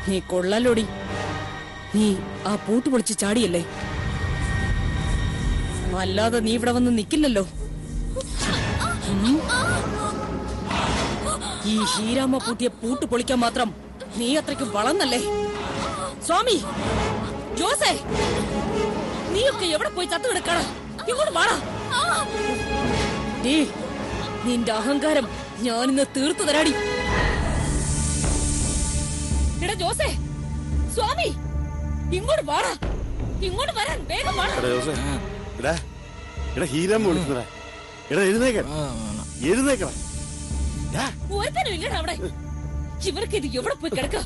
നീ കൊള്ളലോടി. നീ ആ പൂട്ട് പൊളിച്ച് ചാടിയല്ലേ, അല്ലാതെ നീ ഇവിടെ വന്ന് നിക്കില്ലല്ലോ. ഈ ഹീരാമ്മ പൂട്ടിയ പൂട്ട് പൊളിക്കാൻ മാത്രം നീ അത്രയ്ക്ക് വളർന്നല്ലേ? സ്വാമി ജോസേ, നീയൊക്കെ എവിടെ പോയി ചത്തു കിടക്കാണ്? ഇങ്ങോട്ട് വാടാ. നിന്റെ അഹങ്കാരം ഞാനിന്ന് തീർത്തു തരാടി. എടാ ജോസേ, സ്വാമി ഇങ്ങോട്ട് വാടാ, ഇങ്ങോട്ട് വരാൻ വേഗം വാടാ. ഒരുത്തനും ഇല്ലടാ അവിടെ. ഇവർക്ക് ഇത് എവിടെ പോയി കിടക്ക?